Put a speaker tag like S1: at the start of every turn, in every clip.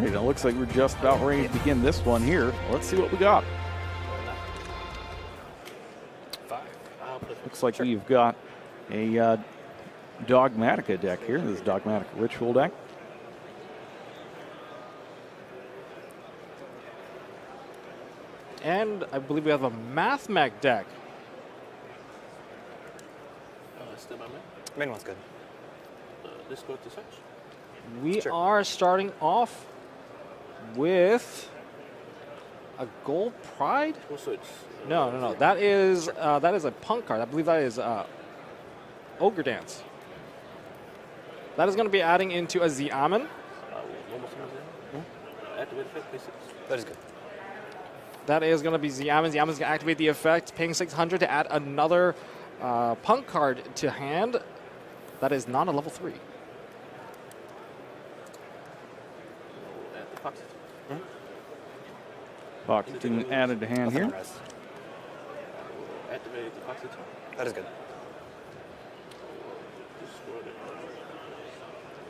S1: right, it looks like we're just about ready to begin this one here. Let's see what we got. Looks like we've got a Dogmatica deck here. This is Dogmatica Ritual deck.
S2: And I believe we have a MathMech deck.
S3: Still my man.
S4: Main one's good.
S3: Let's go to search.
S2: We
S4: Sure.
S2: are starting off with a Gold Pride.
S3: We'll search.
S2: No. That is a punk card. I believe that is Ogre Dance. That is going to be adding into a Xiamen.
S3: Activate effect, pay 6.
S4: That is good.
S2: That is going to be Xiamen. Xiamen's going to activate the effect, paying 600 to add another punk card to hand. That is not a level 3.
S3: At the Foxy.
S1: Fox being added to hand
S4: Nothing on
S1: here.
S4: res.
S3: Activate the Foxy.
S4: That is good.
S3: Destroy it.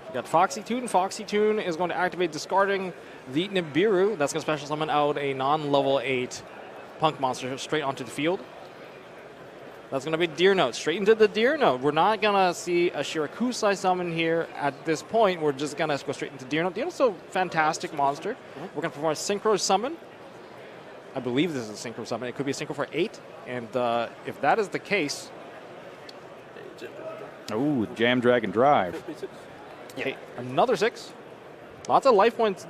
S2: We got Foxy Tune. Foxy Tune is going to activate, discarding the Nibiru. That's going to special summon out a non-level 8 punk monster straight onto the field. That's going to be Deer Note. Straight into the Deer Note. We're not going to see a Shirakusai summon here at this point. We're just going to go straight into Deer Note. Deer Note's a fantastic monster. We're going to perform a Synchro Summon. I believe this is a Synchro Summon. It could be a Synchro for 8. And if that is the case...
S1: Oh, Jam Dragon Drive.
S3: Pay 6.
S2: Okay, another 6. Lots of life points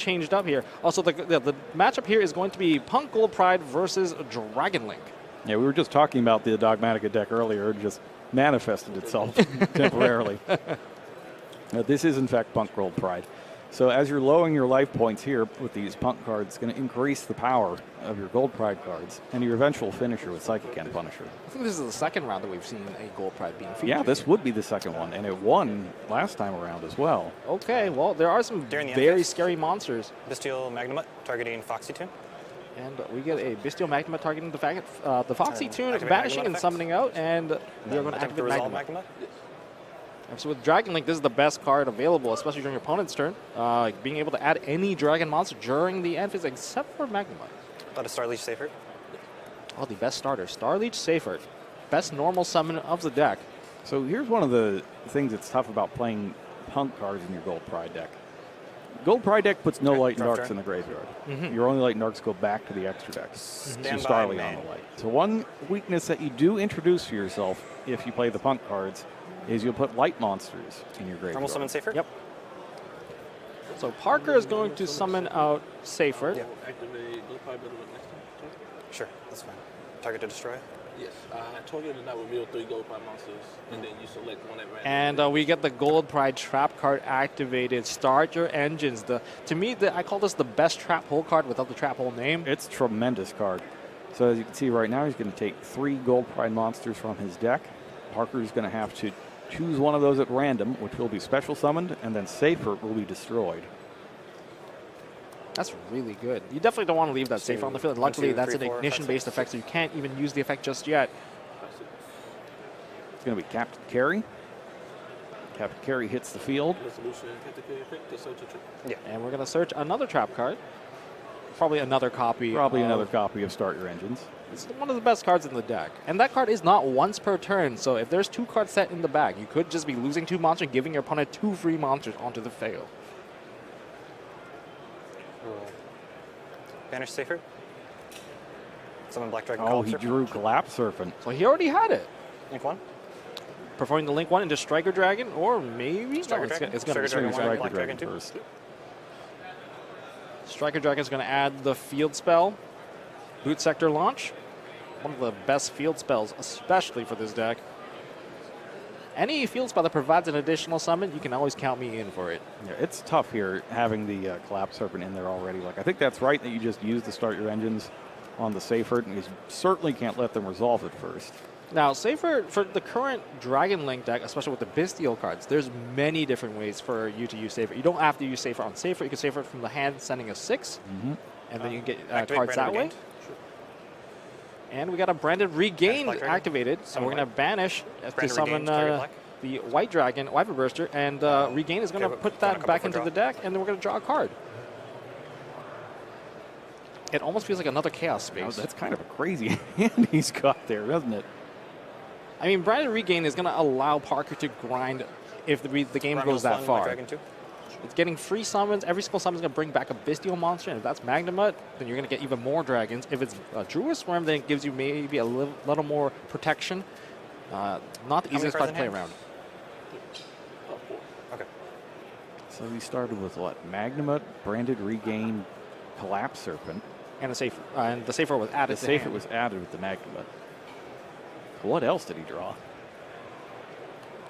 S2: changed up here. Also, the matchup here is going to be Punk Gold Pride versus Dragon Link.
S1: Yeah, we were just talking about the Dogmatica deck earlier. It just manifested itself temporarily. This is, in fact, Punk Gold Pride. So as you're lowering your life points here with these Punk cards, it's going to increase the power of your Gold Pride cards and your eventual finisher with Psychic and Punisher.
S2: I think this is the second round that we've seen a Gold Pride being featured.
S1: Yeah, this would be the second one, and it won last time around as well.
S2: Okay, well, there are some
S4: During the
S2: very
S4: end phase.
S2: scary monsters.
S4: Bestial Magnamut targeting Foxy Tune.
S2: And we get a Bestial Magma targeting the Foxy Tune,
S4: activate
S2: banishing
S4: Magnamut
S2: and
S4: effect.
S2: summoning out, and we are going to
S4: Attempt to
S2: activate
S4: resolve
S2: Magma.
S4: Magnamut.
S2: So with Dragon Link, this is the best card available, especially during your opponent's turn. Being able to add any Dragon monster during the end phase, except for Magma.
S4: Thought a Starleech safer.
S2: Oh, the best starter, Starleech Safer. Best normal summon of the deck.
S1: So here's one of the things that's tough about playing Punk cards in your Gold Pride deck. Gold Pride deck puts no light and
S4: draw
S1: darks
S4: turn.
S1: in the graveyard. Your only light and darks go back to the extra deck.
S4: Stand
S1: So
S4: by
S1: Starly
S4: main.
S1: on the light. So one weakness that you do introduce for yourself if you play the Punk cards is you'll put light monsters in your graveyard.
S4: Normal summon safer.
S2: Yep. So Parker is going to summon out Safer.
S4: Yeah.
S3: Activate Gold Pride Battle next time.
S4: Sure, that's fine. Target to destroy.
S3: Yes. Target does not reveal 3 Gold Pride monsters, and then you select one at random.
S2: And we get the Gold Pride trap card activated. Start your engines. To me, I call this the best trap hole card without the trap hole name.
S1: It's a tremendous card. So as you can see right now, he's going to take 3 Gold Pride monsters from his deck. Parker's going to have to choose one of those at random, which will be special summoned, and then Safer will be destroyed.
S2: That's really good. You definitely don't want to leave that Safer on the field.
S4: 1,
S2: Luckily,
S4: 2,
S2: that's
S4: 3,
S2: an
S4: 4, 5,
S2: ignition-based
S4: 6.
S2: effect, so you can't even use the effect just yet.
S1: It's going to be Captain Carey. Captain Carey hits the field.
S3: Resolution, Captain effect to search a trip.
S4: Yeah.
S2: And we're going to search another trap card. Probably another copy.
S1: Probably
S2: of-
S1: another copy of Start Your Engines.
S2: It's one of the best cards in the deck. And that card is not once per turn, so if there's 2 cards set in the bag, you could just be losing 2 monsters and giving your opponent 2 free monsters onto the field.
S4: Banish safer. Summon Black Dragon.
S1: Oh,
S4: Collapse
S1: he
S4: Serpent.
S1: drew Collapse Serpent.
S2: So he already had it.
S4: Link 1.
S2: Performing the Link 1 into Striker Dragon, or maybe...
S4: Striker
S2: no,
S4: Dragon?
S2: it's going to be
S4: Striker
S2: Striker
S4: Dragon,
S2: Dragon.
S4: Black Dragon two.
S1: first.
S2: Striker Dragon is going to add the field spell, Boot Sector Launch. One of the best field spells, especially for this deck. Any field spell that provides an additional summon, you can always count me in for it.
S1: Yeah, it's tough here having the Collapse Serpent in there already. Like, I think that's right that you just use the Start Your Engines on the Safer, and you certainly can't let them resolve it first.
S2: Now, say for the current Dragon Link deck, especially with the Bestial cards, there's many different ways for you to use Safer. You don't have to use Safer on Safer. You can Safer from the hand, sending a 6, and then you can get
S4: Activate
S2: cards that
S4: Branded
S2: way.
S4: Regained.
S2: And we got a Branded Regained
S4: Black Dragon.
S2: activated, and
S4: Summon
S2: we're going to
S4: white.
S2: banish to
S4: Branded
S2: summon
S4: Regained, target black.
S2: the White Dragon, Wyvern Burster, and Regain is going to
S4: okay,
S2: put
S4: draw a
S2: that
S4: couple
S2: back
S4: for
S2: into
S4: draw.
S2: the deck, and then we're going to draw a card. It almost feels like another chaos
S1: Now,
S2: space.
S1: that's kind of a crazy hand he's got there, doesn't it?
S2: I mean, Branded Regain is going to allow Parker to grind if the game
S4: Grind
S2: goes that
S4: one,
S2: far.
S4: Dragon 2.
S2: It's getting free summons. Every single summon is going to bring back a bestial monster, and if that's Magnemite, then you're going to get even more dragons. If it's a Druid Swarm, then it gives you maybe a little more protection. Not the
S4: many
S2: easiest card to
S4: present
S2: play
S4: hands?
S2: around.
S3: Oh, 4.
S4: Okay.
S1: So we started with what? Magnemite, Branded Regain, Collapse Serpent.
S2: And the safer was added
S1: The
S2: to
S1: safer
S2: hand.
S1: was added with the Magnemite. What else did he draw?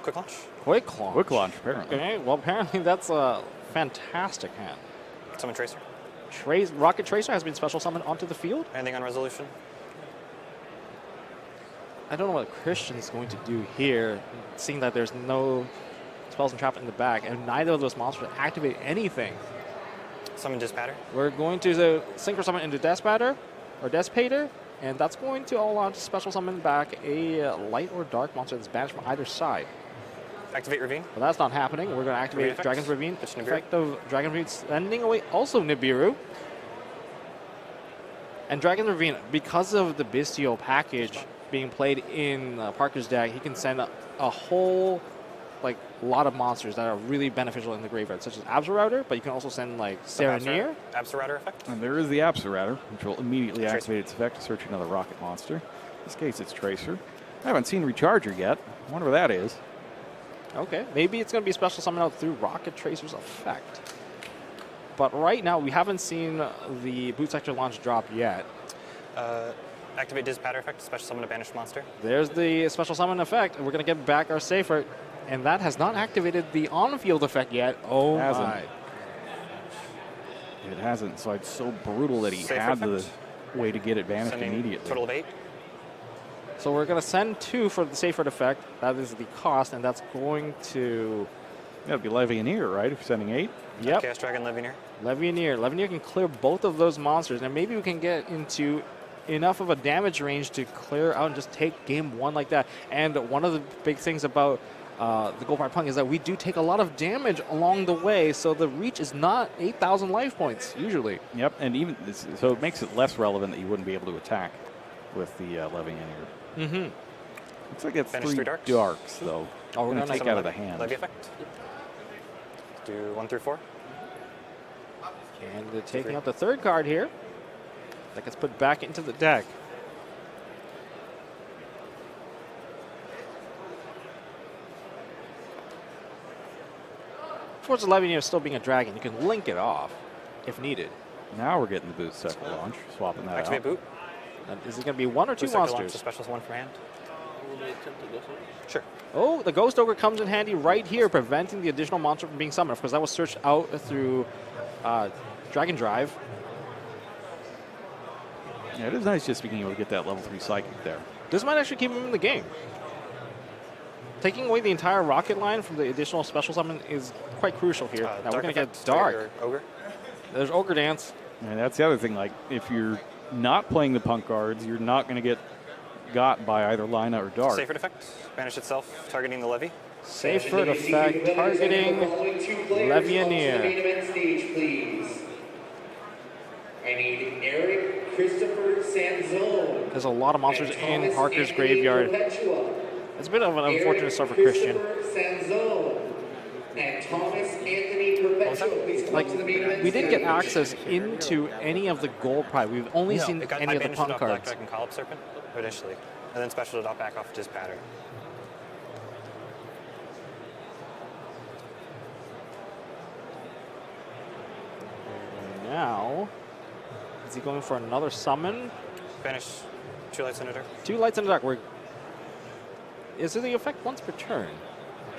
S4: Quick launch.
S2: Quick Launch.
S1: Quick Launch, apparently.
S2: Okay, well, apparently that's a fantastic hand.
S4: Summon Tracer.
S2: Rocket Tracer has been special summoned onto the field.
S4: Anything on resolution?
S2: I don't know what Christian's going to do here, seeing that there's no spells and traps in the back, and neither of those monsters activate anything.
S4: Summon Dispatter.
S2: We're going to Synchro Summon into Despater, or Despater, and that's going to allow to special summon back a light or dark monster that's banished from either side.
S4: Activate Ravine.
S2: But that's not happening. We're going to activate
S4: effects.
S2: Dragon's Ravine.
S4: It's Nibiru.
S2: Effect of Dragon's Ravine sending away also Nibiru. And Dragon's Ravine, because of the Bestial package being played in Parker's deck, he can send a whole lot of monsters that are really beneficial in the graveyard, such as Absorouter, but you can also send Serenir.
S4: Absorouter effect.
S1: And there is the Absorouter, which will immediately
S4: Tracer.
S1: activate its effect to search another rocket monster. In this case, it's Tracer. I haven't seen Recharger yet. I wonder what that is.
S2: Okay, maybe it's going to be special summon out through Rocket Tracer's effect. But right now, we haven't seen the Boot Sector launch drop yet.
S4: Activate Dispatter effect. Special summon a banished monster.
S2: There's the special summon effect, and we're going to get back our Safer, and that has not activated the on-field effect yet. Oh
S1: Hasn't.
S2: my.
S1: It hasn't, so it's so brutal that he
S4: Safer
S1: had the
S4: effect.
S1: way to get it banished
S4: Sending
S1: immediately.
S4: total of 8.
S2: So we're going to send 2 for the Safer effect. That is the cost, and that's going to...
S1: That'd be Levianeer, right? If you're sending 8.
S2: Yep,
S4: Chaos Dragon Levianeer.
S2: Levianeer. Levianeer can clear both of those monsters, and maybe we can get into enough of a damage range to clear out and just take game 1 like that. And one of the big things about the Gold Part Punk is that we do take a lot of damage along the way, so the reach is not 8,000 life points, usually.
S1: Yep, and even so it makes it less relevant that you wouldn't be able to attack with the Levianeer.
S2: Mm-hmm.
S1: Looks like it's
S4: Banish
S1: 3
S4: 3 darks.
S1: darks, though.
S2: Oh, we're
S1: Gonna
S2: gonna
S1: take
S4: Summon
S1: out of the
S4: Levy-
S1: hand.
S4: Levy effect. Do 1 through 4.
S2: And taking out the 3rd card here. That gets put back into the deck. Of course, the Levianeer still being a dragon, you can link it off if needed.
S1: Now we're getting the Boot Sector launch, swapping that
S4: Activate
S1: out.
S4: Boot.
S2: And is it going to be 1 or 2
S4: Boot Sector launch.
S2: monsters?
S4: The special one from hand.
S3: Will they attempt to go somewhere?
S4: Sure.
S2: Oh, the Ghost Ogre comes in handy right here, preventing the additional monster from being summoned. Of course, that was searched out through Dragon Drive.
S1: Yeah, it is nice just being able to get that level 3 Psychic there.
S2: This might actually keep him in the game. Taking away the entire rocket line from the additional special summon is quite crucial here. Now we're
S4: Dark
S2: going to
S4: effect,
S2: get Dark.
S4: or Ogre.
S2: There's Ogre Dance.
S1: And that's the other thing, like, if you're not playing the Punk cards, you're not going to get got by either Lina or Dark.
S4: Safer effect. Banish itself, targeting the Levy.
S2: Safer effect, targeting Levianeer.
S5: Main event stage, please. I need Eric Christopher Sanzone.
S2: There's a lot of monsters
S5: and
S2: in
S5: Thomas
S2: Parker's
S5: Anthony
S2: graveyard.
S5: Perpetua.
S2: It's a bit of an
S5: Eric
S2: unfortunate start for Christian.
S5: Christopher Sanzone and Thomas Anthony Perpetua. Please come
S2: Like,
S5: up to the main event
S2: we didn't get
S5: stage.
S2: access into any of the gold pride. We've only seen
S4: It got,
S2: any
S4: I
S2: of the
S4: banished
S2: punk
S4: it off Black
S2: cards.
S4: Dragon Collapse Serpent initially, and then special it off back off Dispatter.
S2: Now, is he going for another summon?
S4: Banish 2 lights in the dark.
S2: 2 lights in the dark. Is it the effect once per turn?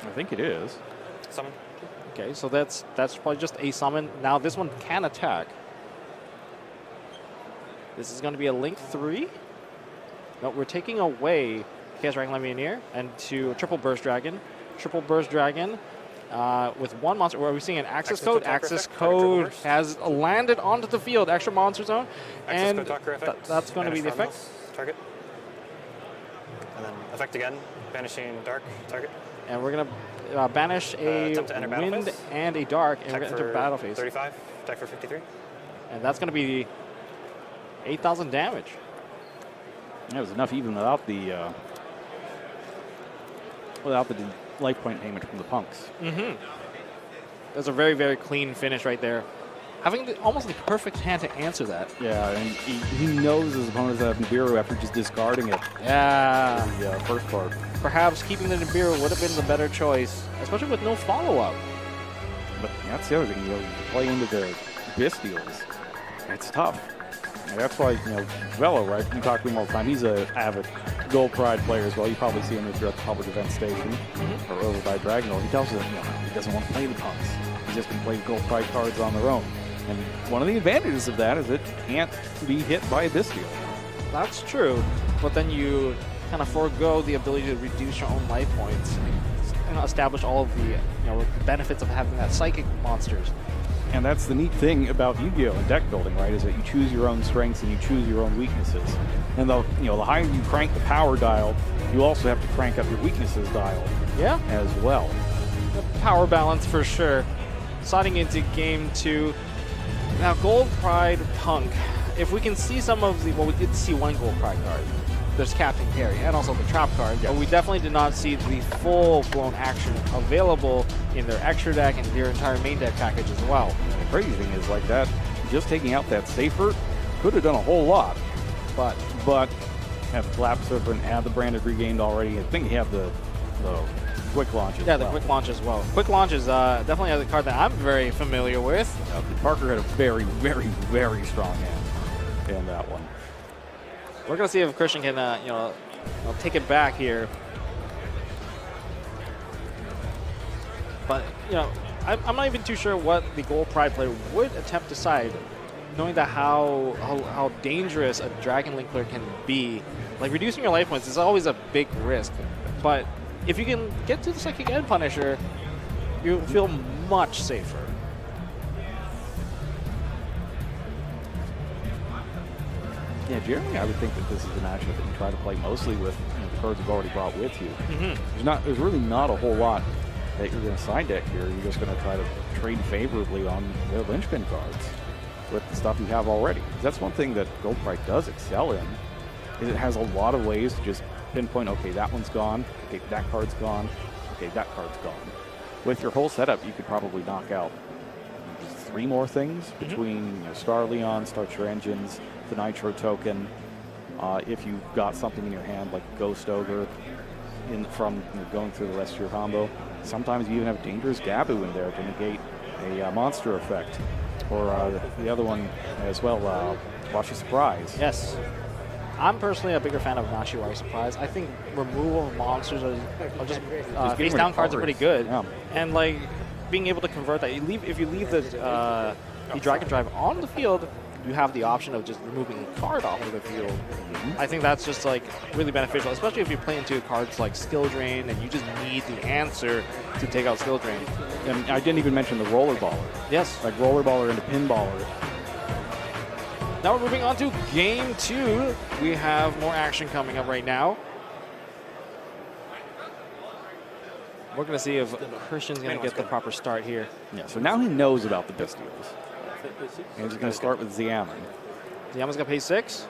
S1: I think it is.
S4: Summon.
S2: Okay, so that's probably just a summon. Now this one can attack. This is going to be a Link 3. No, we're taking away Chaos Dragon Levianeer and to a Triple Burst Dragon. Triple Burst Dragon with 1 monster. Where are we seeing an Access
S4: Access
S2: Code?
S4: to Talker
S2: Access
S4: effect, Triple
S2: Code
S4: Burst.
S2: has landed onto the field. Extra monster zone.
S4: Access
S2: And
S4: Code Talker effect.
S2: that's going to be
S4: Banish
S2: the effect.
S4: Farmhouse, target. And then effect again. Banishing Dark, target.
S2: And we're going to banish a
S4: Attempt to enter battle
S2: Wind
S4: phase.
S2: and a Dark. And we're
S4: Attack
S2: going to enter
S4: for
S2: battle phase.
S4: 35. Attack for 53.
S2: And that's going to be 8,000 damage.
S1: That was enough even without the life point payment from the punks.
S2: That's a very, very clean finish right there. Having almost the perfect hand to answer that.
S1: Yeah, and he knows his opponents have Nibiru after just discarding it.
S2: Yeah.
S1: In the first part.
S2: Perhaps keeping the Nibiru would have been the better choice, especially with no follow-up.
S1: But that's the other thing, you play into the Bistials. It's tough. And that's why, Velo, right? We talk to him all the time. He's an avid Gold Pride player as well. You probably see him if you're at the public event station or over by Dragonor. He tells us he doesn't want to play the punks. He's just going to play Gold Pride cards on their own. And one of the advantages of that is it can't be hit by a Bistial.
S2: That's true, but then you kind of forego the ability to reduce your own life points and establish all of the benefits of having that psychic monsters.
S1: And that's the neat thing about Yu-Gi-Oh! And deck building, right? Is that you choose your own strengths and you choose your own weaknesses. And the higher you crank the power dial, you also have to crank up your weaknesses dial.
S2: Yeah.
S1: As well.
S2: The power balance for sure. Sliding into game 2. Now, Gold Pride Punk. If we can see some of the, we did see one Gold Pride card. There's Captain Carry and also the Trap card, but we definitely did not see the full-blown action available in their extra deck and their entire main deck package as well.
S1: The crazy thing is like that, just taking out that Safer could have done a whole lot, but have Collapse Server and have the Branded Regained already. I think you have the Quick Launch as well.
S2: Yeah, the Quick Launch as well. Quick Launch is definitely a card that I'm very familiar with.
S1: Parker had a very, very, very strong hand in that one.
S2: We're going to see if Christian can, take it back here. But, I'm not even too sure what the Gold Pride player would attempt to side, knowing that how dangerous a Dragon Link player can be. Like, reducing your life points is always a big risk. But if you can get to the Psychic End Punisher, you feel much safer.
S1: Yeah, Jeremy, I would think that this is a matchup that you try to play mostly with the cards you've already brought with you. There's really not a whole lot that you're going to side deck here. You're just going to try to trade favorably on their linchpin cards with the stuff you have already. That's one thing that Gold Pride does excel in, is it has a lot of ways to just pinpoint, okay, that one's gone, okay, that card's gone, okay, that card's gone. With your whole setup, you could probably knock out 3 more things between Star Leon, Start Your Engines, the Nitro token. If you've got something in your hand like Ghost Ogre from going through the rest of your combo, sometimes you even have Dangerous Gabu in there to negate a monster effect. Or the other one as well, Watch Your Surprise.
S2: Yes. I'm personally a bigger fan of Nashiwari Surprise. I think removal of monsters are just face down cards are pretty good.
S1: Yeah.
S2: And like being able to convert that, if you leave the Dragon Drive on the field, you have the option of just removing a card off of the field. I think that's just like really beneficial, especially if you play into cards like Skill Drain and you just need the answer to take out Skill Drain.
S1: And I didn't even mention the Roller Baller.
S2: Yes.
S1: Like Roller Baller into Pinballer.
S2: Now we're moving on to game 2. We have more action coming up right now. We're going to see if Christian's going to get the proper start here.
S1: Yeah, so now he knows about the Bistials. And he's going to start with Ziaman.
S2: Ziaman's going to pay 6.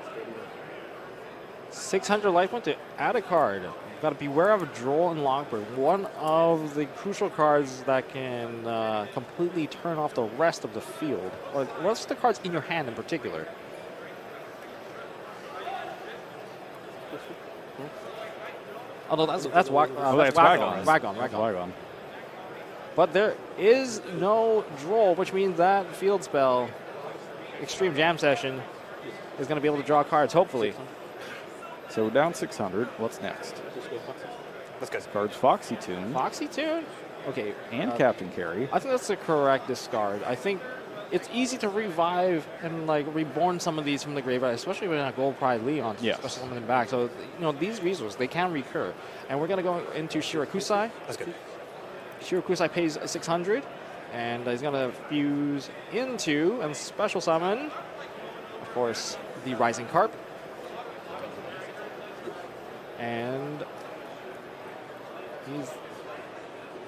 S2: 600 life point to add a card. Got to beware of a Droll and Longbird, one of the crucial cards that can completely turn off the rest of the field, or what's the cards in your hand in particular. Although that's Wagon. But there is no Droll, which means that field spell, Extreme Jam Session, is going to be able to draw cards, hopefully.
S1: So we're down 600. What's next?
S4: That's good.
S1: Cards Foxy Tune.
S2: Foxy Tune? Okay.
S1: And Captain Carry.
S2: I think that's the correct discard. I think it's easy to revive and like reborn some of these from the graveyard, especially when a Gold Pride Leon, especially some of them back. So, these resources, they can recur. And we're going to go into Shirakusai.
S4: That's good.
S2: Shirakusai pays 600, and he's going to fuse into and special summon, of course, the Rising Carp. And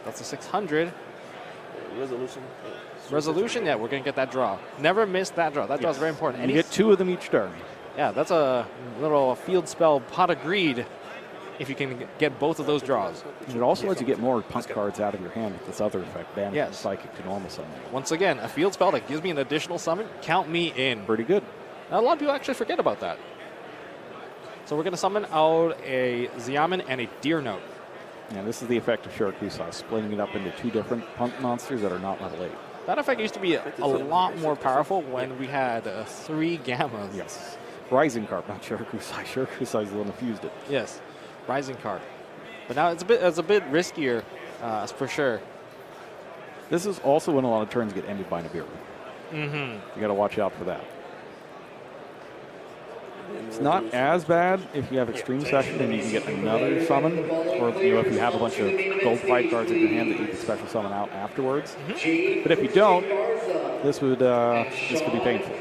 S2: that's a 600.
S3: Resolution.
S2: Resolution, yeah, we're going to get that draw. Never miss that draw. That draw is very important.
S1: You get 2 of them each turn.
S2: Yeah, that's a little field spell pot of greed if you can get both of those draws.
S1: And it also lets you get more punk cards out of your hand with this other effect, banish
S2: Yes.
S1: psychic to normal summon.
S2: Once again, a field spell that gives me an additional summon. Count me in.
S1: Pretty good.
S2: Now, a lot of people actually forget about that. So we're going to summon out a Xiamen and a Deer Note.
S1: And this is the effect of Shirakusai, splitting it up into 2 different punk monsters that are not level 8.
S2: That effect used to be a lot more powerful when we had 3 Gammas.
S1: Yes. Rising Carp, not Shirakusai. Shirakusai is the one that fused it.
S2: Yes, Rising Card. But now it's a bit riskier, for sure.
S1: This is also when a lot of turns get ended by Nibiru.
S2: Mm-hmm.
S1: You got to watch out for that. It's not as bad if you have Extreme Session and you can get another summon, or if you have a bunch of gold fight cards in your hand that you can special summon out afterwards. But if you don't, this could be painful.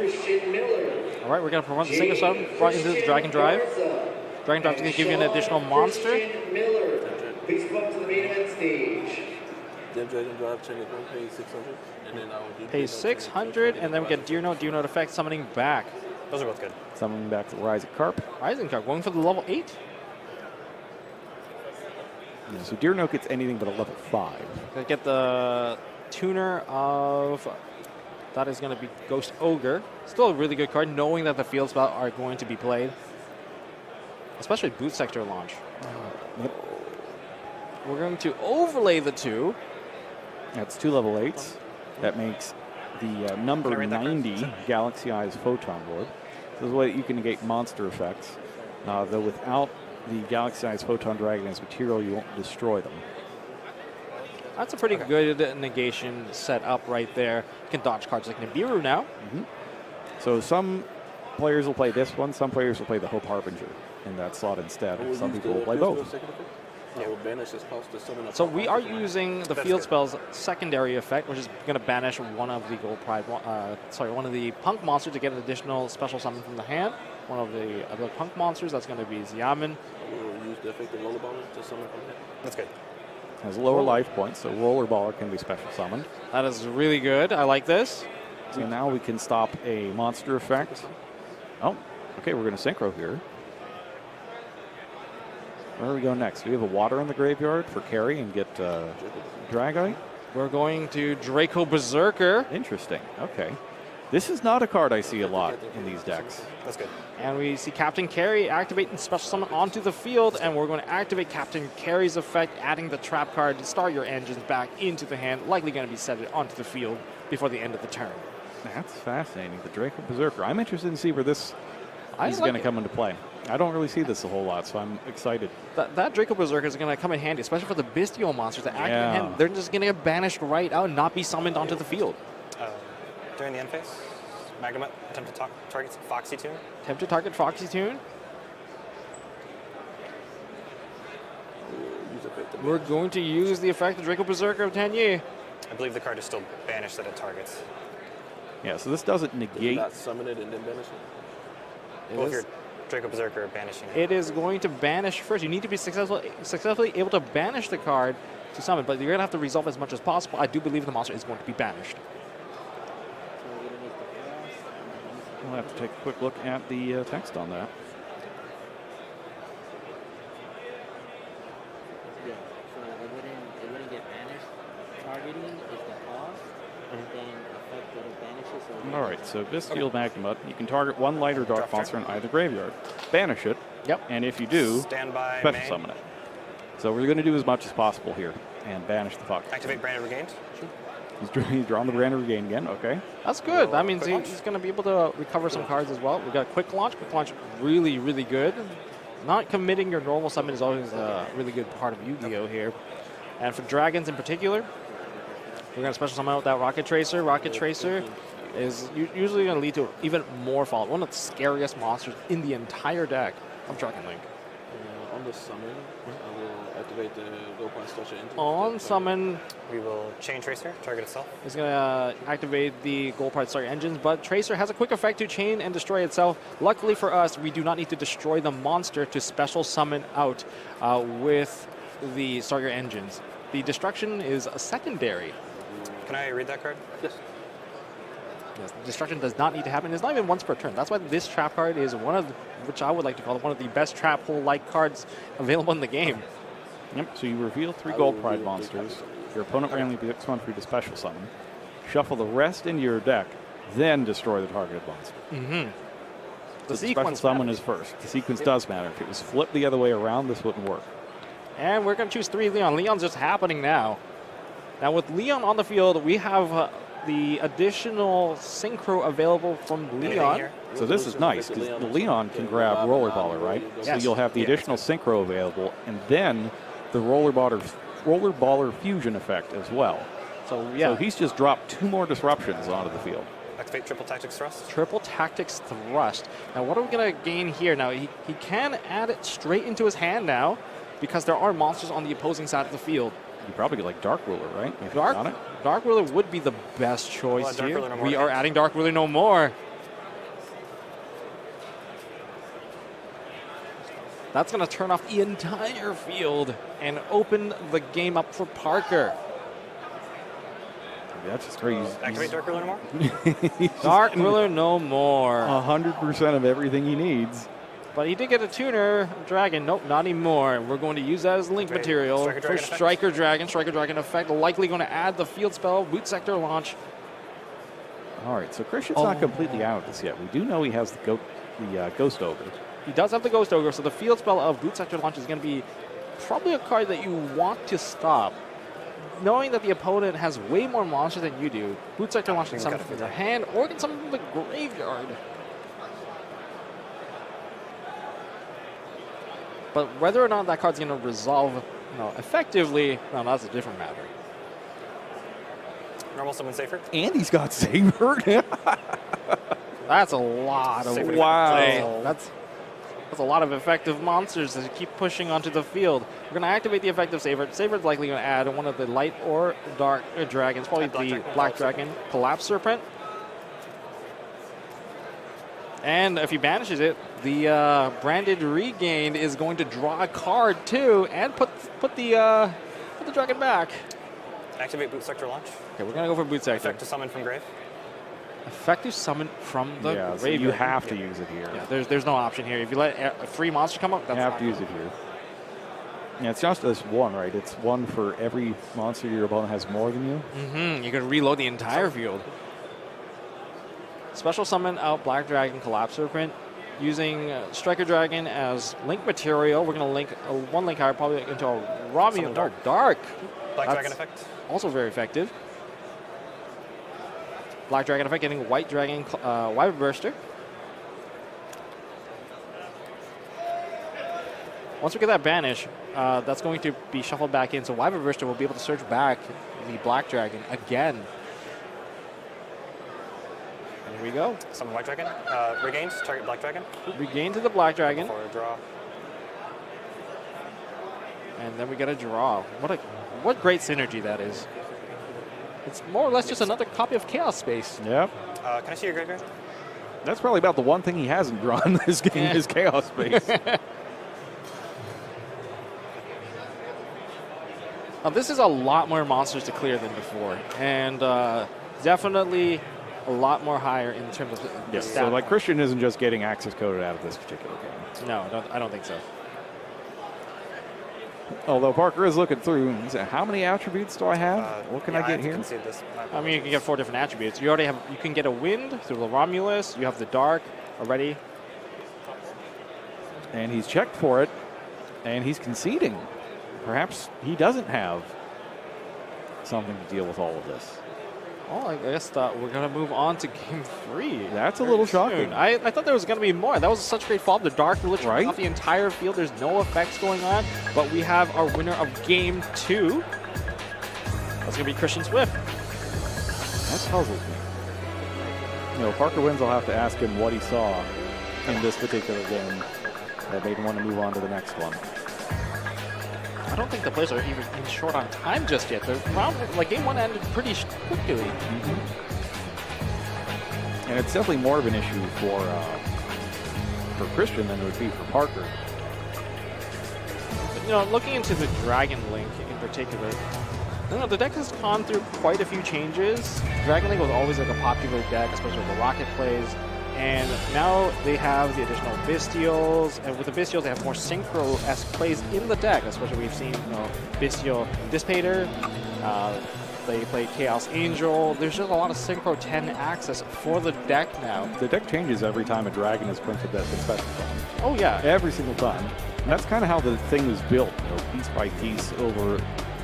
S2: All right, we're going to perform the single summon brought into the Dragon Drive. Dragon Drive is going to give you an additional monster.
S5: Please come up to the main event stage.
S3: Then Dragon Drive, chain one, pay 600, and then I will do.
S2: Pay 600, and then we get Deer Note effect summoning back.
S4: Those are both good.
S1: Summoning back the Rising Carp.
S2: Rising Card going for the level 8.
S1: Yeah, so Deer Note gets anything but a level 5.
S2: Gonna get the tuner of, that is going to be Ghost Ogre. Still a really good card, knowing that the field spell are going to be played. Especially Boot Sector launch.
S1: Yep.
S2: We're going to overlay the 2.
S1: That's 2 level 8s. That makes the number
S4: Can I read that
S1: 90
S4: first?
S1: Galaxy Eyes Photon Lord. This is way you can negate monster effects. Though without the Galaxy Eyes Photon Dragon as material, you won't destroy them.
S2: That's a pretty good negation set up right there. You can dodge cards like Nibiru now.
S1: So some players will play this one, some players will play the Hope Harbinger in that slot instead.
S3: I will
S1: Some
S3: use
S1: people
S3: the
S1: will play
S3: field
S1: both.
S3: spell second effect. I will banish this cost to summon a
S2: So
S3: punk
S2: we are
S3: monster.
S2: using the
S4: That's
S2: field
S4: good.
S2: spell's secondary effect, which is going to banish one of the one of the punk monsters to get an additional special summon from the hand. One of the other punk monsters, that's going to be Xiamen.
S3: I will use the effect of Rollerballer to summon from hand.
S4: That's good.
S1: Has lower life points, so Rollerballer can be special summoned.
S2: That is really good. I like this.
S1: So now we can stop a monster effect. Oh, okay, we're going to synchro here. Where do we go next? Do we have a water in the graveyard for carry and get Dragite?
S2: We're going to Draco Berserker,
S1: Interesting. Okay. This is not a card I see a lot in these decks.
S4: That's good.
S2: and we see Captain Carry activate and special summon onto the field, and we're going to activate Captain Carry's effect, adding the trap card to start your engines back into the hand, likely going to be set onto the field before the end of the turn.
S1: That's fascinating. The Draco Berserker. I'm interested to see where this
S2: I
S1: is
S2: like
S1: going to
S2: it.
S1: come into play. I don't really see this a whole lot, so I'm excited.
S2: That Draco Berserker is going to come in handy, especially for the Bestial monsters that activate
S1: Yeah.
S2: hand. They're just going to get banished right out and not be summoned onto the field.
S4: During the end phase, Magma attempt to target Foxy Tune.
S2: Attempt to target Foxy Tune.
S3: Use effect of
S2: We're
S3: banish.
S2: going to use the effect of Draco Berserker of Tanye.
S4: I believe the card is still banished that it targets.
S1: Yeah, so this doesn't
S3: Does it
S1: negate.
S3: not summon it and then banish it?
S4: Well, if you're Draco Berserker banishing it.
S2: It is going to banish first. You need to be successfully able to banish the card to summon, but you're going to have to resolve as much as possible. I do believe the monster is going to be banished.
S1: We'll have to take a quick look at the text on that.
S6: Yeah, so it wouldn't get banished. Targeting is the cost, and then effect that it banishes. So
S1: All right, so Bestial Magnemut, you can target one light or dark
S4: Drop
S1: monster in either graveyard. Banish it,
S2: Yep.
S1: and if you do,
S4: Standby
S1: special
S4: main.
S1: summon it. So we're going to do as much as possible here and banish the fox.
S4: Activate Branded Regained.
S1: He's drawn the Brander Regain again, okay.
S2: That's good. That means
S4: Quick launch.
S2: he's going to be able to recover some cards as well. We got Quick Launch. Quick Launch, really, really good. Not committing your normal summon is always a really good part of Yu-Gi-Oh! Here. And for dragons in particular, we're going to special summon out that Rocket Tracer. Rocket Tracer is usually going to lead to even more fallout. One of the scariest monsters in the entire deck of Dragon Link.
S3: On the summon, I will activate the Go Point Structure into
S2: On summon,
S4: We will Chain Tracer, target itself.
S2: is going to activate the Gold Part Starter engines, but Tracer has a quick effect to chain and destroy itself. Luckily for us, we do not need to destroy the monster to special summon out with the Starter engines. The destruction is a secondary.
S4: Can I read that card?
S3: Yes.
S2: Yes, destruction does not need to happen. It's not even once per turn. That's why this trap card is one of, which I would like to call one of the best trap hole-like cards available in the game.
S1: Yep, so you reveal 3 gold pride monsters. Your opponent randomly picks one for you to special summon. Shuffle the rest into your deck, then destroy the targeted monster.
S2: Mm-hmm.
S1: The special summon is first. The sequence does matter. If it was flipped the other way around, this wouldn't work.
S2: And we're going to choose 3 Leon. Leon's just happening now. Now with Leon on the field, we have the additional synchro available from Leon.
S1: So this is nice because the Leon can grab Rollerballer, right?
S2: Yes.
S1: So you'll have the additional synchro available, and then the Rollerballer fusion effect as well.
S2: So yeah,
S1: So he's just dropped 2 more disruptions onto the field.
S4: Activate triple tactics thrust.
S2: triple tactics thrust. Now what are we going to gain here? Now he can add it straight into his hand now because there are monsters on the opposing side of the field.
S1: You probably get like Dark Ruler, right? If you're on it.
S2: Dark Ruler would be the best choice
S4: Dark
S2: here.
S4: Ruler no more
S2: We
S4: to
S2: are
S4: hand.
S2: adding Dark Ruler no more. That's going to turn off the entire field and open the game up for Parker.
S1: That's just crazy.
S4: Activate Dark Ruler no more.
S2: Dark Ruler no more.
S1: 100% of everything he needs.
S2: But he did get a tuner dragon. Nope, not anymore. We're going to use that as link
S4: Activate
S2: material
S4: Striker
S2: for
S4: Dragon effect.
S2: Striker Dragon. Striker Dragon effect. Likely going to add the field spell, boot sector launch.
S1: All right, so Christian's not completely out of this yet. We do know he has the Ghost Ogre.
S2: He does have the Ghost Ogre, so the field spell of boot sector launch is going to be probably a card that you want to stop. Knowing that the opponent has way more monsters than you do, boot sector launch can summon from their hand or can summon from the graveyard. But whether or not that card's going to resolve effectively, no, that's a different matter.
S4: Normal summon safer.
S1: And he's got Saber.
S2: That's a lot of
S4: Saber.
S1: Wow.
S2: That's a lot of effective monsters that keep pushing onto the field. We're going to activate the effect of Saber. Saber's likely going to add one of the light or dark dragons, probably the Black Dragon, Collapse Serpent. And if he banishes it, the branded Regained is going to draw a card too and put the dragon back.
S4: Activate boot sector launch.
S2: Okay, we're going to go for boot sector.
S4: Effect to summon from grave.
S2: Effective summon from the
S1: Yeah, so
S2: graveyard.
S1: you have to use it here.
S2: Yeah, there's no option here. If you let a free monster come up,
S1: You
S2: that's
S1: have
S2: not
S1: to use it here. Yeah, it's just this one, right? It's one for every monster your opponent has more than you.
S2: Mm-hmm. You can reload the entire field. Special summon out Black Dragon Collapse Serpent. Using Striker Dragon as link material, we're going to link one link higher probably into a Romeo.
S4: Summon
S2: No,
S4: Dark.
S2: Dark.
S4: Black
S2: That's
S4: Dragon effect.
S2: Also very effective. Black Dragon effect getting White Dragon Wyvern Burster. Once we get that banish, that's going to be shuffled back in. So Wyvern Burster will be able to search back the Black Dragon again. And here we go.
S4: Summon White Dragon. Regained. Target Black Dragon.
S2: Regain to the Black Dragon.
S4: For a draw.
S2: And then we get a draw. What great synergy that is. It's more or less just another copy of Chaos Space.
S1: Yep.
S4: Can I see your graveyard?
S1: That's probably about the one thing he hasn't drawn this game is Chaos Space.
S2: Now, this is a lot more monsters to clear than before, and definitely a lot more higher in terms of the
S1: Yes.
S2: stat.
S1: So like Christian isn't just getting access coded out of this particular game.
S2: No, I don't think so.
S1: Although Parker is looking through, he's saying, how many attributes do I have? What can I get here?
S4: Concede this.
S2: I mean, you can get 4 different attributes. You can get a wind through the Romulus. You have the dark already.
S1: And he's checked for it, and he's conceding. Perhaps he doesn't have something to deal with all of this.
S2: Well, I guess we're going to move on to game 3.
S1: That's a little
S2: Soon.
S1: shocking.
S2: I thought there was going to be more. That was such great fall. The dark literally
S1: Right?
S2: off the entire field. There's no effects going on. But we have our winner of game 2. That's going to be Christian Swift.
S1: That puzzles me. You know, Parker wins, I'll have to ask him what he saw in this particular game that made him want to move on to the next one.
S2: I don't think the players are even in short on time just yet. The round, game 1 ended pretty quickly.
S1: And it's definitely more of an issue for Christian than it would be for Parker.
S2: But, looking into the Dragon Link in particular, You know, the deck has gone through quite a few changes. Dragon Link was always like a popular deck, especially with the rocket plays. And now they have the additional Bystials, and with the Bystials, they have more synchro-esque plays in the deck. Especially we've seen, Bystial Dissipator. They play Chaos Angel. There's just a lot of Synchro 10 access for the deck now.
S1: The deck changes every time a dragon is printed that's been special.
S2: Oh yeah,
S1: Every single time. And that's kind of how the thing was built, piece by piece over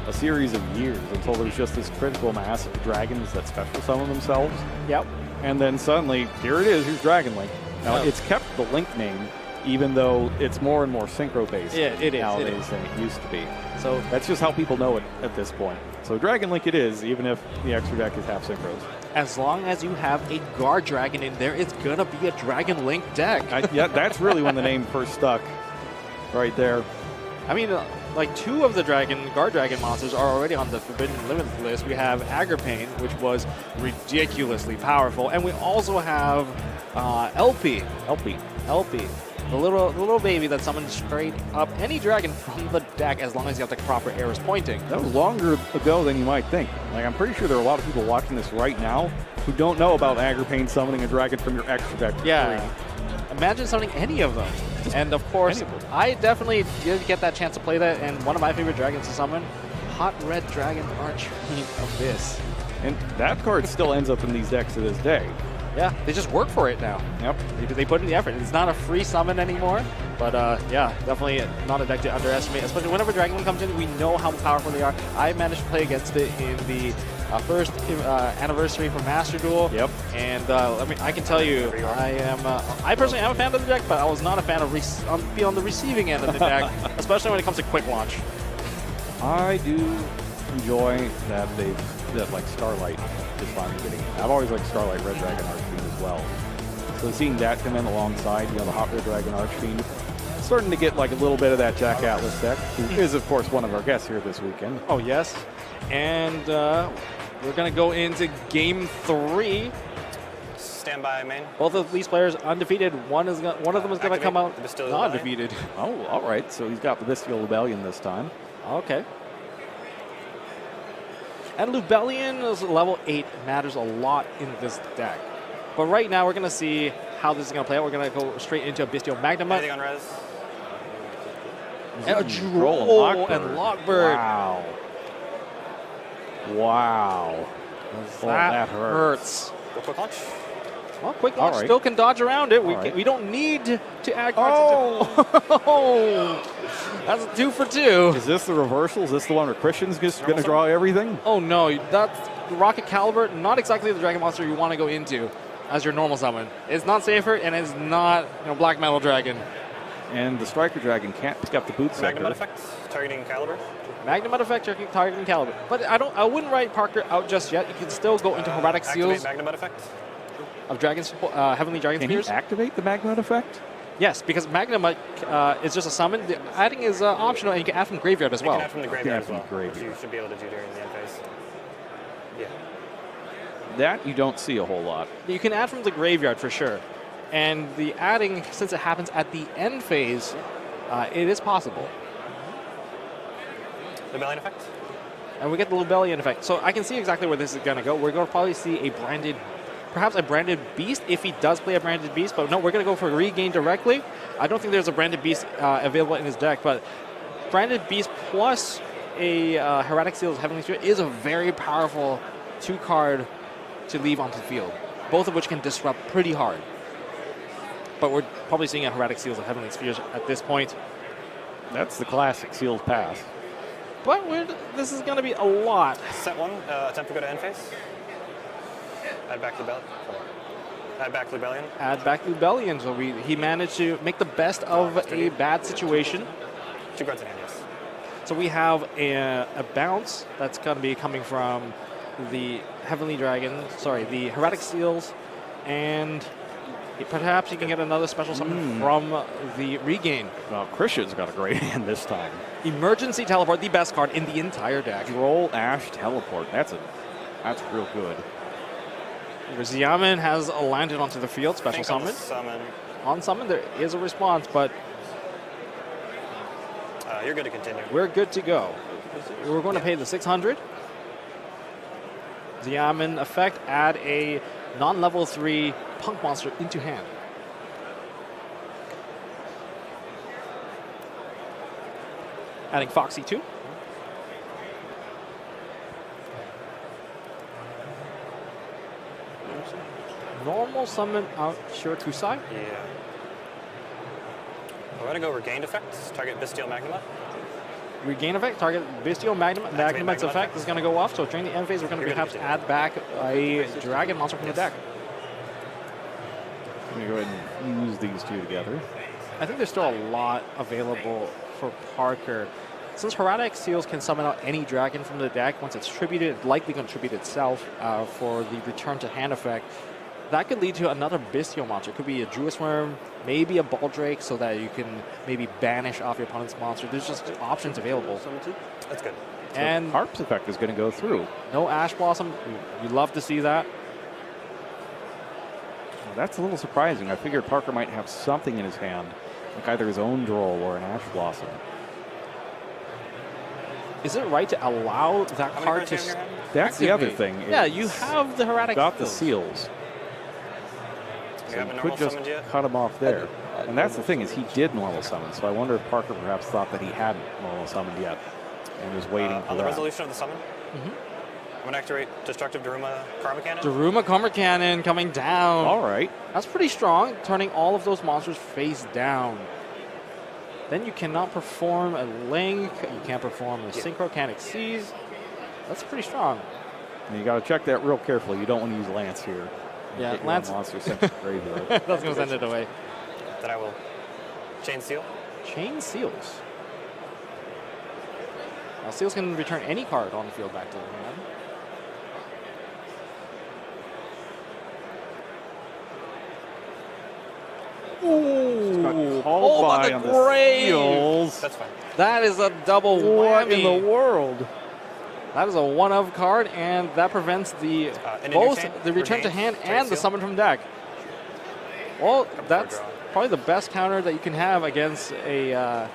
S1: a series of years until there's just this critical mass of dragons that special summon themselves.
S2: Yep.
S1: And then suddenly, here it is, here's Dragon Link. Now,
S2: Oh.
S1: it's kept the Link name, even though it's more and more synchro-based
S2: Yeah, it is,
S1: nowadays
S2: it is.
S1: than it used to be.
S2: So
S1: That's just how people know it at this point. So Dragon Link it is, even if the extra deck is half synchros.
S2: as long as you have a guard dragon in there, it's gonna be a Dragon Link deck.
S1: Yeah, that's really when the name first stuck, right there.
S2: I mean, like 2 of the guard dragon monsters are already on the Forbidden Limits list. We have Acompanhe, which was ridiculously powerful, and we also have LP, the little baby that summons straight up any dragon from the deck as long as you have the proper arrows pointing.
S1: That was longer ago than you might think. Like, I'm pretty sure there are a lot of people watching this right now who don't know about Acompanhe summoning a dragon from your extra deck.
S2: Yeah. Imagine summoning any of them. And of course,
S1: Any of them.
S2: I definitely did get that chance to play that, and one of my favorite dragons to summon, Hot Red Dragon Archfiend Abyss.
S1: And that card still ends up in these decks to this day.
S2: Yeah, they just work for it now.
S1: Yep.
S2: They put in the effort. It's not a free summon anymore, but yeah, definitely not a deck to underestimate, especially whenever Dragon Link comes in, we know how powerful they are. I managed to play against it in the first anniversary for Master Duel.
S1: Yep.
S2: And I can tell you, I personally am a fan of the deck, but I was not a fan of being on the receiving end of the deck, especially when it comes to quick launch.
S1: I do enjoy that like Starlight is finally getting. I've always liked Starlight Red Dragon Archfiend as well. So seeing that come in alongside, the Hot Red Dragon Archfiend, starting to get like a little bit of that Jack Atlas deck, who is of course one of our guests here this weekend.
S2: Oh yes, and we're gonna go into Game 3.
S4: Stand by, main.
S2: Both of these players undefeated. One of them is gonna
S4: Activate
S2: come out
S4: the Bystial
S2: not
S4: Rebellion.
S2: undefeated.
S1: Oh, all right. So he's got the Bystial Rebellion this time.
S2: Okay. And Lubellion's level 8 matters a lot in this deck. But right now, we're going to see how this is going to play out. We're going to go straight into a Bystial Magnum.
S4: Anything on res?
S2: And a
S1: Roll
S2: Droll and Lockbird.
S1: Wow. Wow.
S2: That
S1: that hurts.
S2: hurts.
S4: Go quick launch.
S2: Well, quick
S1: All
S2: launch
S1: right.
S2: still can dodge around it.
S1: All right.
S2: We don't need to add cards. Oh, that's a 2 for 2.
S1: Is this the reversal? Is this the one where Christian's just going to draw everything?
S2: Oh no, that's Rocket Caliber. Not exactly the dragon monster you want to go into as your normal summon. It's not safer, and it's not Black Metal Dragon.
S1: And the Striker Dragon can't pick up the boot
S4: Magnum
S1: sector.
S4: effect. Targeting caliber.
S2: Magnum effect targeting Caliber. But I wouldn't write Parker out just yet. You can still go into Heretic
S4: Activate
S2: Seals
S4: Magnum effect.
S2: of Dragons, Heavenly Dragon
S1: Can he
S2: Spears.
S1: activate the Magnet effect?
S2: Yes, because Magnum is just a summon. The adding is optional, and you can add from Graveyard as
S4: You can
S2: well.
S4: add from the graveyard
S1: add
S4: as
S1: from
S4: well,
S1: the graveyard.
S4: which you should be able to do during the end phase. Yeah.
S1: That you don't see a whole lot.
S2: You can add from the Graveyard for sure. And the adding, since it happens at the end phase, it is possible.
S4: Rebellion effect.
S2: And we get the Lubellion effect. So I can see exactly where this is going to go. We're going to probably see perhaps a branded beast if he does play a branded beast. But no, we're going to go for regain directly. I don't think there's a branded beast available in his deck, but branded beast plus a Heretic Seals Heavenly Sphere is a very powerful 2-card to leave onto the field, both of which can disrupt pretty hard. But we're probably seeing a Heretic Seals of Heavenly Spheres at this point.
S1: That's the classic Seals pass.
S2: But this is going to be a lot.
S4: Set 1. Attempt to go to end phase. Add back Rebellion. Add back Rebellion.
S2: Add back Lubellion. So he managed to make the best of a bad situation.
S4: 2 cards in hand, yes.
S2: So we have a bounce that's going to be coming from the Heavenly Dragon, the Heretic Seals, and perhaps you can get another special summon from the Regain.
S1: Well, Christian's got a great hand this time.
S2: Emergency Teleport, the best card in the entire deck.
S1: Roll Ash Teleport. That's real good.
S2: Xiamen has landed onto the field, special
S4: Think on
S2: summon.
S4: the summon.
S2: On summon, there is a response, but
S4: You're good to continue.
S2: we're good to go. We're going to pay the 600. the Yamen effect, add a non-level 3 punk monster into hand. Adding Foxy 2. Normal summon out Shirakusai.
S4: Yeah. We're going to go Regained effects. Target Bestial Magnuma.
S2: Regain effect, target Bestial Magnumet's
S4: Magnumet
S2: effect is going to go off. So during the end phase, we're going to have to add back a dragon monster from the deck.
S1: Let me go ahead and use these two together.
S2: I think there's still a lot available for Parker. Since Heradic Seals can summon out any dragon from the deck, once it's tributed, it's likely going to tribute itself for the return to hand effect. That could lead to another Bestial monster. It could be a Druid Worm, maybe a Baldrake, so that you can maybe banish off your opponent's monster. There's just options available.
S4: That's good.
S2: And
S1: Harp's effect is going to go through.
S2: no Ash Blossom. You love to see that.
S1: Well, that's a little surprising. I figured Parker might have something in his hand, like either his own Droll or an Ash Blossom.
S2: Is it right to allow that
S4: How many
S2: card
S4: cards
S2: to
S4: do you have in your hand?
S1: That's the other
S2: activate?
S1: thing.
S2: Yeah,
S1: is
S2: you have the Heradic
S1: got the
S2: Seals.
S1: seals.
S4: You
S1: So
S4: haven't
S1: you
S4: normal
S1: could just
S4: summoned yet?
S1: cut him off there. And that's the thing, is he did normal summon. So I wonder if Parker perhaps thought that he hadn't normal summoned yet and was waiting for
S4: On the
S1: that.
S4: resolution of the summon, I'm going to activate Destructive Daruma Karma Cannon.
S2: Daruma Karma Cannon coming down.
S1: All right.
S2: That's pretty strong, turning all of those monsters face down. Then you cannot perform a Link, you can't perform a Synchro, can't exceed. That's pretty strong.
S1: And you got to check that real carefully. You don't want to use Lance here.
S2: Yeah,
S1: Get your
S2: Lance-
S1: monster sent to the graveyard.
S2: That's going to send it away.
S4: Then I will Chain Seal.
S2: Chain Seals. Seals can return any card on the field back to the hand.
S1: Got called
S2: Oh,
S1: by
S2: the
S1: on the
S2: grave.
S1: seals.
S4: That's fine.
S2: That is a double
S1: What in
S2: whammy.
S1: the world?
S2: That is a one-of card, and that prevents the
S4: And
S2: both
S4: interchain,
S2: the return to
S4: regain,
S2: hand
S4: trade
S2: and the
S4: seal.
S2: summon from deck. Well,
S4: for a
S2: that's
S4: draw.
S2: probably the best counter that you can have against a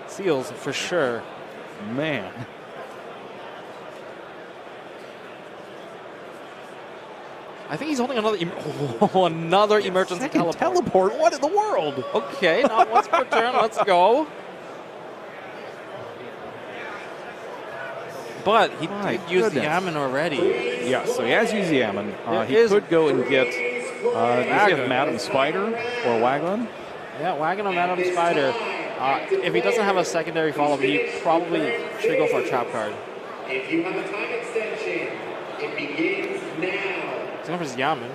S2: Seals for sure.
S1: Man.
S2: I think he's holding another another emergency
S1: Second
S2: teleport.
S1: What in the world?
S2: Okay, not once per turn. Let's go. But he
S1: My
S2: did use the
S1: goodness.
S2: Yamen already.
S1: Yeah, so he has used the Yamen.
S2: There
S1: He
S2: is-
S1: could go and get does he have Madam Spider or Waglin?
S2: Yeah, Wagon on Madam Spider. If he doesn't have a secondary follow-up, he probably should go for a trap card.
S5: If you have a time extension, it begins now.
S2: He's going for his Yamen.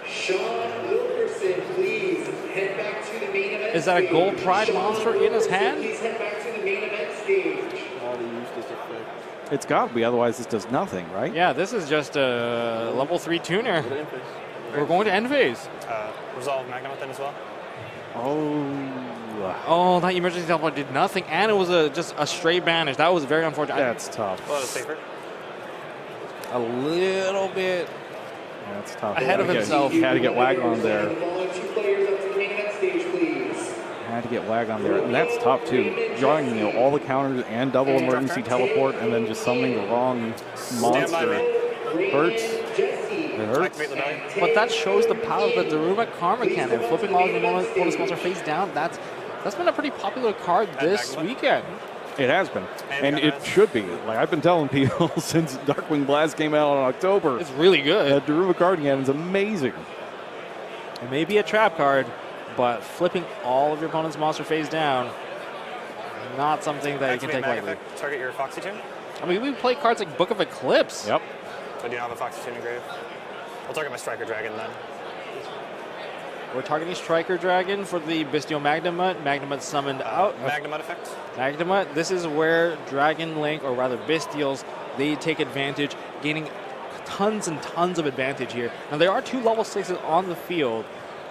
S5: Sean Wilkerson, please head back to the main event
S2: Is that a
S5: stage.
S2: Gold Pride
S5: Sean
S2: monster in his
S5: Wilkerson,
S2: hand?
S5: Please head back to the main event stage.
S3: Already used this effect.
S1: It's got to be, otherwise this does nothing, right?
S2: Yeah, this is just a level 3 tuner.
S3: Go to Infest.
S2: We're going to end phase.
S4: Resolve Magnum then as well.
S1: Oh,
S2: Oh, that emergency teleport did nothing, and it was just a straight banish. That was very unfortunate.
S1: that's tough.
S4: Well, it's safer.
S2: A little bit.
S1: That's tough.
S2: Ahead of
S1: Had to get-
S2: himself.
S1: Had to get Wagon there.
S5: The following two players up to the main event stage, please.
S1: Had to get Wagon there. And that's tough, too. Drawing all the counters and double emergency teleport and then just summoning the wrong
S4: Stand by
S1: monster.
S4: me.
S1: Hurts.
S5: Jesse.
S1: It hurts.
S4: Activate Rebellion.
S2: But that shows the power of the Daruma Karma Cannon. Flipping all of the bonus monster face down, that's been a pretty popular card this
S4: Magma.
S2: weekend.
S1: It has been. And it
S4: Gunner.
S1: should be. Like I've been telling people since Darkwing Blast came out in October.
S2: It's really good.
S1: That Daruma Cardigan is amazing.
S2: It may be a trap card, but flipping all of your opponent's monster face down, not something that you can
S4: Activate
S2: take
S4: Mag
S2: lightly.
S4: effect. Target your Foxy Tune.
S2: I mean, we play cards like Book of Eclipse.
S1: Yep.
S4: I do not have a Foxy Tune engraved. I'll target my Striker Dragon then.
S2: We're targeting Striker Dragon for the Bestial Magnamut. Magnamut summoned out.
S4: Magnum effect.
S2: Magnamut, this is where Dragon Link, or rather Bestials, they take advantage, gaining tons and tons of advantage here. Now, there are 2 level 6s on the field.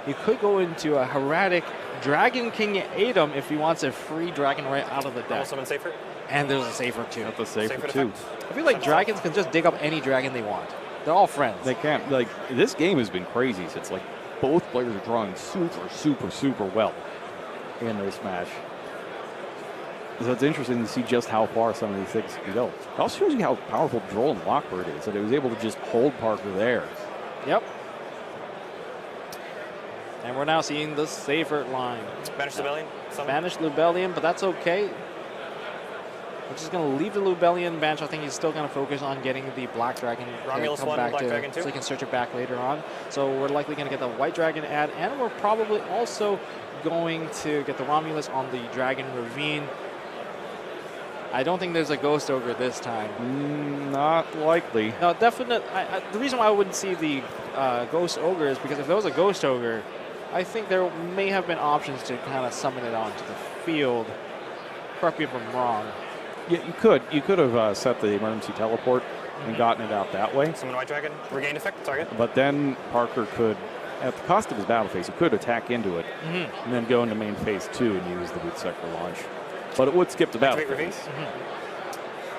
S2: You could go into a Heradic Dragon King Adam if he wants a free dragon right out of the
S4: Normal
S2: deck.
S4: summon safer.
S2: And there's a Safer too.
S1: That's a safer,
S4: Safer
S1: too.
S4: effect.
S2: I feel like dragons can just dig up any dragon they want. They're all friends.
S1: They can't, like, this game has been crazy since, like, both players are drawing super, super, super well in this match. So it's interesting to see just how far some of these things can go. It also shows you how powerful Droll and Lockbird is, that it was able to just hold Parker there.
S2: Yep. And we're now seeing the safer line.
S4: Banished Lubellion.
S2: Banished Lubellion, but that's okay. We're just going to leave the Lubellion bench. I think he's still going to focus on getting the Black Dragon.
S4: Romulus
S2: come
S4: 1,
S2: back
S4: Black
S2: to,
S4: Dragon 2.
S2: so he can search it back later on. So we're likely going to get the White Dragon ad, and we're probably also going to get the Romulus on the Dragon Ravine. I don't think there's a Ghost Ogre this time.
S1: Not likely.
S2: No, definitely. The reason why I wouldn't see the Ghost Ogre is because if there was a Ghost Ogre, I think there may have been options to kind of summon it onto the field. Correct me if I'm wrong.
S1: Yeah, you could. You could have set the emergency teleport and gotten it out that way.
S4: Summon White Dragon. Regain effect. Target.
S1: But then Parker could, at the cost of his battle phase, he could attack into it and then go into main phase 2 and use the boot sector launch. But it would skip the battle
S4: Activate
S1: phase.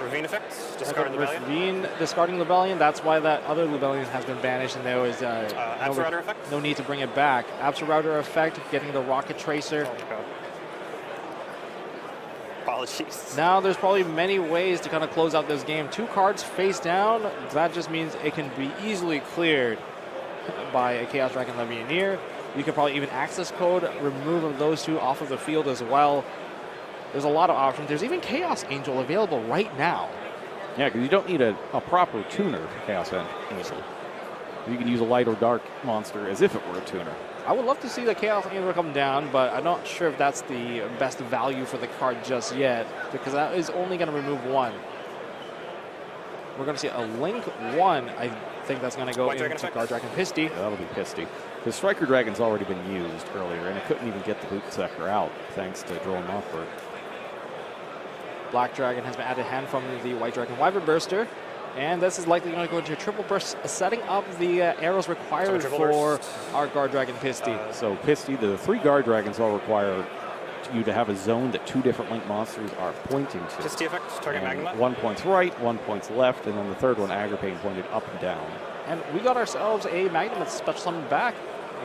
S4: Ravine effects. Discard Lubellion.
S2: Ravine discarding Lubellion. That's why that other Lubellion has been banished, and there was
S4: Absol effect.
S2: no need to bring it back. Absol effect, getting the Rocket Tracer.
S4: Oh my god. Apologies.
S2: Now there's probably many ways to kind of close out this game. 2 cards face down. That just means it can be easily cleared by a Chaos Dragon Legionnaire. You could probably even access code, remove those 2 off of the field as well. There's a lot of options. There's even Chaos Angel available right now.
S1: Yeah, because you don't need a proper tuner for Chaos Angel. You can use a light or dark monster as if it were a tuner.
S2: I would love to see the Chaos Angel come down, but I'm not sure if that's the best value for the card just yet, because that is only going to remove 1. We're going to see a Link 1. I think that's going to go
S4: White Dragon
S2: into
S4: effect.
S2: Guard Dragon Pisty.
S1: Yeah, that'll be Pisty. Because Striker Dragon's already been used earlier, and it couldn't even get the boot sector out, thanks to Droll and Lockbird.
S2: Black Dragon has been added hand from the White Dragon Wyvern Burster. And this is likely going to go into a triple burst, setting up the arrows required for our Guard Dragon Pisty.
S1: So Pisty, the 3 Guard Dragons all require you to have a zone that 2 different Link monsters are pointing to.
S4: Pisty effect. Target
S1: And
S4: Magma.
S1: 1 point's right, 1 point's left, and then the third one, Agripane, pointed up and down.
S2: And we got ourselves a Magnum special summon back.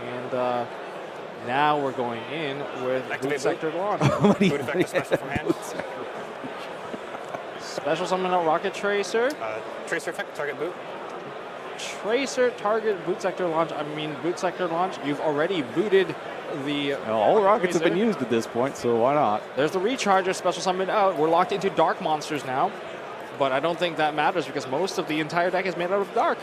S2: And now we're going in with
S4: Activate
S2: Boot Sector Launch.
S4: Boot effect is special from hand.
S2: Special summon out Rocket Tracer.
S4: Tracer effect. Target boot.
S2: Tracer, target, Boot Sector Launch. I mean, Boot Sector Launch. You've already booted the...
S1: Well, all the rockets have been used at this point, so why not?
S2: There's the Recharger, special summon out. We're locked into dark monsters now. But I don't think that matters because most of the entire deck is made out of dark.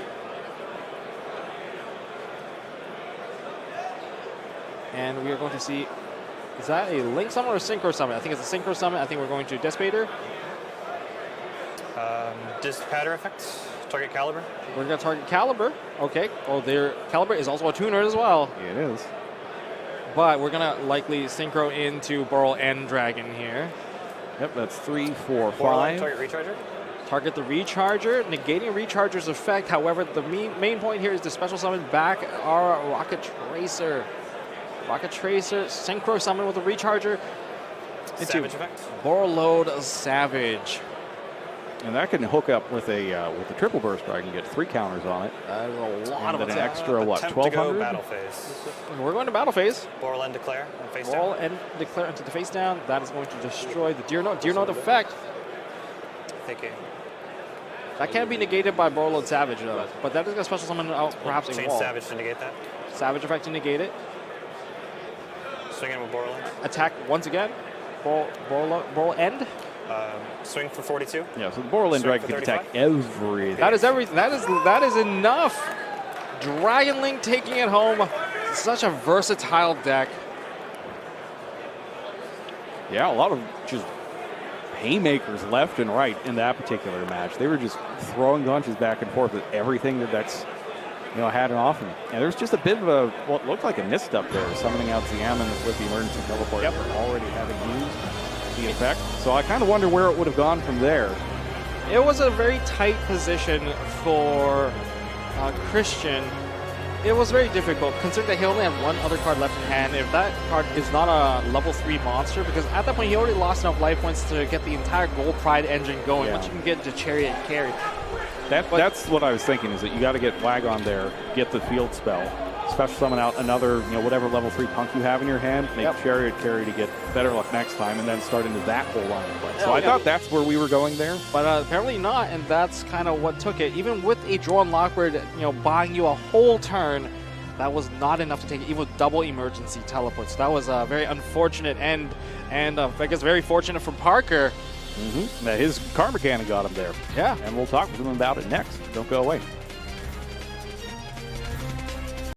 S2: And we are going to see... Is that a Link Summon or a Synchro Summon? I think it's a Synchro Summon. I think we're going to Despater.
S4: Dispatter effects. Target Caliber.
S2: We're going to target Caliber. Okay. Oh, their Caliber is also a tuner as well.
S1: It is.
S2: But we're going to likely synchro into Burl and Dragon here.
S1: Yep, that's 3, 4,
S4: Borderline,
S1: 5.
S4: target Recharger.
S2: Target the Recharger, negating Recharger's effect. However, the main point here is to special summon back our Rocket Tracer. Rocket Tracer, Synchro Summon with the Recharger. Into
S4: Savage effect.
S2: Borload Savage.
S1: And that can hook up with a triple burst. I can get 3 counters on it.
S2: That is a lot
S1: And
S2: of
S1: then an
S2: attack.
S1: extra, what,
S4: Attempt to go
S1: 1,200?
S4: battle phase.
S2: We're going to battle phase.
S4: Borland declare and face
S2: Roll
S4: down.
S2: and declare into the face down. That is going to destroy the Deer Note. Deer Note effect.
S4: Thinking.
S2: That can't be negated by Borload Savage though. But that is going to special summon out perhaps a
S4: Change
S2: wall.
S4: Savage to negate that.
S2: Savage effect to negate it.
S4: Swing in with Borland.
S2: Attack once again. Borl end.
S4: Swing for 42.
S1: Yeah, so the Borland
S4: Swing
S1: Dragon
S4: for
S1: can attack
S4: 35?
S1: everything.
S2: That is everything. That is enough. Dragon Link taking it home. Such a versatile deck.
S1: Yeah, a lot of just haymakers left and right in that particular match. They were just throwing punches back and forth with everything that that's had an offering. And there's just a bit of a what looked like a misstep there, summoning out Ziaman with the emergency teleport after already having used the effect. So I kind of wonder where it would have gone from there.
S2: It was a very tight position for Christian. It was very difficult, considering that he only had 1 other card left in hand. If that card is not a level 3 monster, because at that point he already lost enough life points to get the entire Gold Pride engine going,
S1: Yeah.
S2: once you can get to Chariot carry.
S1: That's what I was thinking, is that you got to get Wagon there, get the field spell, special summon out another, whatever level 3 punk you have in your hand, make Chariot carry to get better luck next time, and then start into that whole line of play. So I thought that's where we were going there.
S2: But apparently not, and that's kind of what took it. Even with a drawn Lockbird, buying you a whole turn, that was not enough to take it, even with double emergency teleports. So that was very unfortunate, and I guess very fortunate for Parker.
S1: His Karma Cannon got him there.
S2: Yeah.
S1: And we'll talk with him about it next. Don't go away.